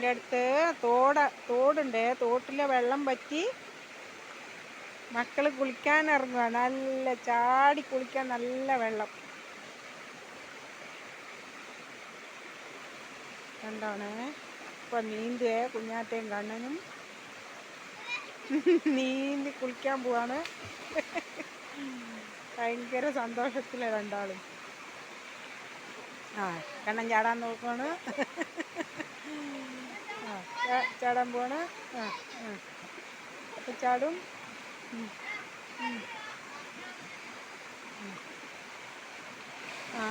വീടിൻ്റെ അടുത്ത് തോടുണ്ട്. തോട്ടിലെ വെള്ളം പറ്റി മക്കൾ കുളിക്കാൻ ഇറങ്ങുക. നല്ല ചാടി കുളിക്കാൻ നല്ല വെള്ളം കണ്ടാണ്. ഇപ്പം നീന്തുവേ കുഞ്ഞാറ്റയും കണ്ണനും നീന്തി കുളിക്കാൻ പോവാണ്. ഭയങ്കര സന്തോഷത്തിലെ രണ്ടാളും. ആ കണ്ണൻ ചാടാൻ നോക്കുവാണ്. ചാടാൻ പോവാണ്. അപ്പം ചാടും. ആ